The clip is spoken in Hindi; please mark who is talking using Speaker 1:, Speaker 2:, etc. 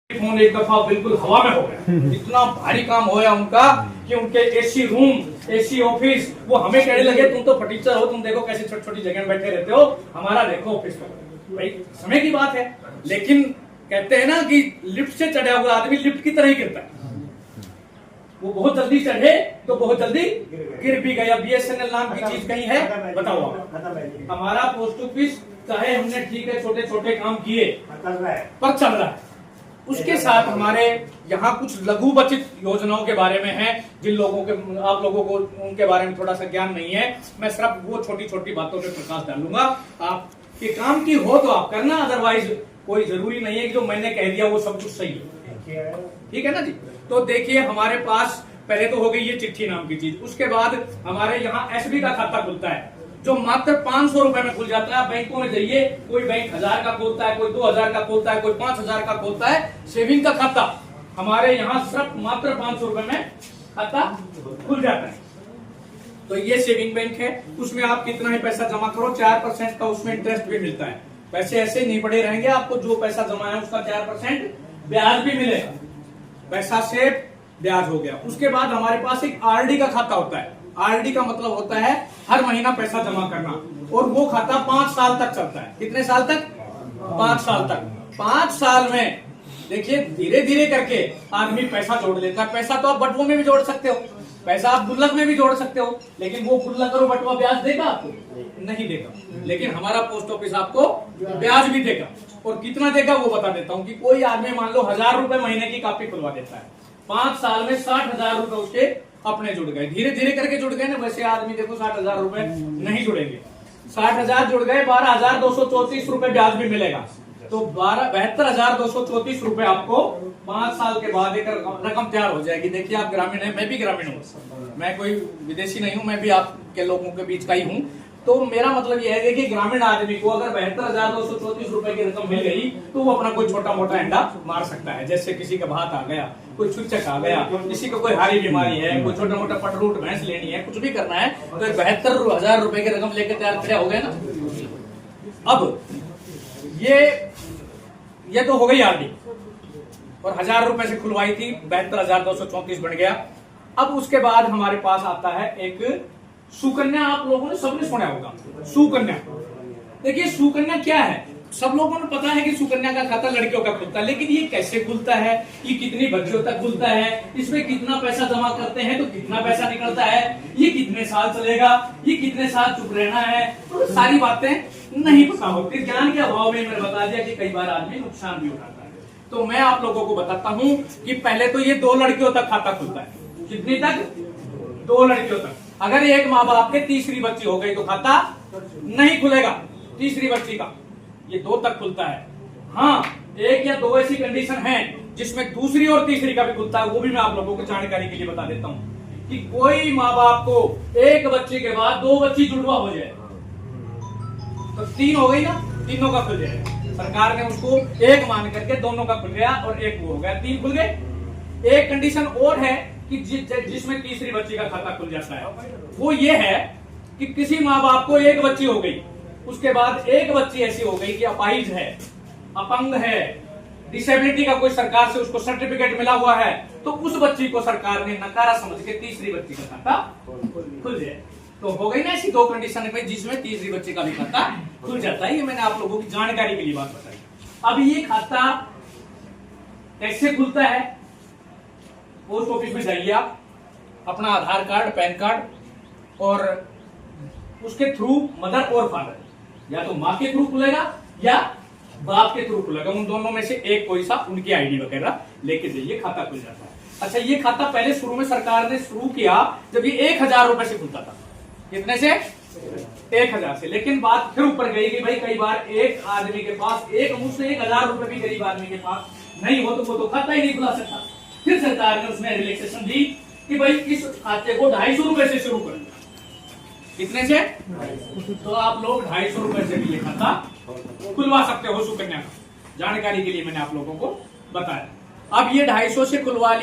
Speaker 1: फोन एक दफा बिल्कुल हवा में हो गया। इतना भारी काम होया उनका कि उनके एसी रूम, एसी ऑफिस, वो हमें कहने लगे तुम तो फटीचर हो, तुम देखो कैसे छोटी छोटी जगह में बैठे रहते हो, हमारा देखो ऑफिस में। भाई समय की बात है, लेकिन कहते हैं ना कि लिफ्ट से चढ़ा हुआ आदमी लिफ्ट की तरह ही गिरता है। वो बहुत जल्दी चढ़े तो बहुत जल्दी गिर भी गया। बीएसएनएल नाम की चीज कहीं है, बताओ आप। हमारा पोस्ट ऑफिस चाहे हमने ठीक है छोटे छोटे काम किए पर चल रहा है। उसके साथ हमारे यहाँ कुछ लघु बचत योजनाओं के बारे में है, जिन लोगों के आप लोगों को उनके बारे में थोड़ा सा ज्ञान नहीं है। मैं सिर्फ वो छोटी छोटी बातों पे प्रकाश डालूंगा। आप के काम की हो तो आप करना, अदरवाइज कोई जरूरी नहीं है कि जो मैंने कह दिया वो सब कुछ सही है। ठीक है ना जी। तो देखिए हमारे पास पहले तो हो गई ये चिट्ठी नाम की चीज। उसके बाद हमारे यहाँ एसबी का खाता खुलता है जो मात्र 500 रुपए में खुल जाता है। बैंकों में जाइए, कोई बैंक 1000 का खोलता है, कोई 2000 का खोलता है, कोई 5000 का खोलता है। सेविंग का खाता हमारे यहाँ सिर्फ मात्र 500 रुपए में खाता खुल जाता है। तो ये सेविंग बैंक है, उसमें आप कितना ही पैसा जमा करो 4% का उसमें इंटरेस्ट भी मिलता है। पैसे ऐसे नहीं पड़े रहेंगे, आपको जो पैसा जमा है उसका 4% ब्याज भी मिलेगा। पैसा से ब्याज हो गया। उसके बाद हमारे पास एक आरडी का खाता होता है। आरडी का मतलब होता है हर महीना पैसा जमा करना, और वो खाता 5 साल तक चलता है। कितने साल तक? 5 साल तक। 5 साल में देखिए धीरे धीरे करके आदमी पैसा जोड़ लेता है। पैसा तो आप बटुओं में भी जोड़ सकते हो, पैसा आप गुल्लक में भी जोड़ सकते हो, लेकिन वो गुल्लक और बटुआ ब्याज देगा आपको? नहीं देगा। लेकिन हमारा पोस्ट ऑफिस आपको ब्याज भी देगा। और कितना देगा वो बता देता हूँ कि कोई आदमी मान लो 1000 रुपए महीने की कॉपी खुलवा देता है, 5 साल में 60,000 रुपए उसके अपने जुड़ गए। धीरे धीरे करके जुड़ गए ना। वैसे आदमी देखो 60,000 रुपए नहीं जुड़ेंगे। 60,000 जुड़ गए, 12,234 रुपए ब्याज भी मिलेगा। तो 72,234 रुपए आपको 5 साल के बाद एक रकम तैयार हो जाएगी। देखिए आप ग्रामीण है, मैं भी ग्रामीण हूँ, मैं कोई विदेशी नहीं हूँ, मैं भी आपके लोगों के बीच का ही हूँ। तो मेरा मतलब यह है कि ग्रामीण आदमी को अगर 72,234 रुपए की रकम मिल गई तो वो अपना कोई छोटा मोटा अंडा मार सकता है। जैसे किसी का भात आ गया, कोई चुचक आ गया, किसी को कोई हारी बीमारी है, कोई छोटा मोटा पटरूट भैंस लेनी है, कुछ भी करना है, तो 72,000 रुपए की रकम लेकर तैयार खड़े हो गए ना। अब ये तो हो गई आरडी, और 1000 रुपए से खुलवाई थी, 72,234 बन गया। अब उसके बाद हमारे पास आता है एक सुकन्या। आप लोगों ने सबने सुना होगा सुकन्या। देखिए सुकन्या क्या है, सब लोगों ने पता है कि सुकन्या का खाता लड़कियों का खुलता है, लेकिन ये कैसे खुलता है, ये कितनी बच्चियों तक खुलता है, इसमें कितना पैसा जमा करते हैं तो कितना पैसा निकलता है, ये कितने साल चलेगा, ये कितने साल चुप रहना है, तो सारी बातें नहीं पता होती। ज्ञान के अभाव में मैंने बता दिया कि कई बार आदमी नुकसान भी उठाता है। तो मैं आप लोगों को बताता हूँ कि पहले तो ये 2 लड़कियों तक खाता खुलता है। कितनी तक? 2 लड़कियों तक। अगर एक माँ बाप के तीसरी बच्ची हो गई तो खाता नहीं खुलेगा तीसरी बच्ची का, ये 2 तक खुलता है। हाँ, 1 या 2 ऐसी कंडीशन है जिसमें दूसरी और तीसरी का भी खुलता है, वो भी मैं आप लोगों को जानकारी के लिए बता देता हूँ कि कोई माँ बाप को एक बच्चे के बाद 2 बच्ची जुड़वा हो जाए तो 3 हो गई ना, तीनों का खुल जाएगा। सरकार ने उसको 1 मान करके दोनों का खुल गया और 1 वो हो गया, 3 खुल गए। एक कंडीशन और है कि जिसमें तीसरी बच्ची का खाता खुल जाता है, वो ये है कि किसी माँ बाप को 1 बच्ची हो गई, उसके बाद 1 बच्ची ऐसी हो गई कि अपाहिज है, अपंग है, डिसेबिलिटी का कोई सरकार से उसको सर्टिफिकेट मिला हुआ है, तो उस बच्ची को सरकार ने नकारा समझ के तीसरी बच्ची का खाता खुल जाए। तो हो गई ना ऐसी 2 कंडीशन में जिसमें तीसरी बच्ची का भी खाता खुल जाता है। ये मैंने आप लोगों की जानकारी के लिए बात बताई। अब ये खाता कैसे खुलता है? पोस्ट ऑफिस में जाइए आप, अपना आधार कार्ड, पैन कार्ड, और उसके थ्रू मदर और फादर, या तो माँ के थ्रू खुलेगा या बाप के थ्रू खुलेगा, उन दोनों में से एक कोई सा उनकी आईडी वगैरह लेके जाइए, खाता खुल जाता है। अच्छा, ये खाता पहले शुरू में सरकार ने शुरू किया जब ये 1000 रुपए से खुलता था। कितने से? 1000 से। लेकिन बात फिर ऊपर गई कि भाई कई बार एक आदमी के पास एक मुश्त 1000 रुपए भी गरीब आदमी के पास नहीं हो तो वो तो खाता ही नहीं खुला सकता। फिर सरकार ने उसमें रिलैक्सेशन दी कि भाई इस खाते को 250 रुपए से शुरू करें। कितने से? तो आप लोग 250 रुपए से भी ये खाता खुलवा सकते हो सुकन्या का। जानकारी के लिए मैंने आप लोगों को बताया। अब ये 250 से खुलवा लिया।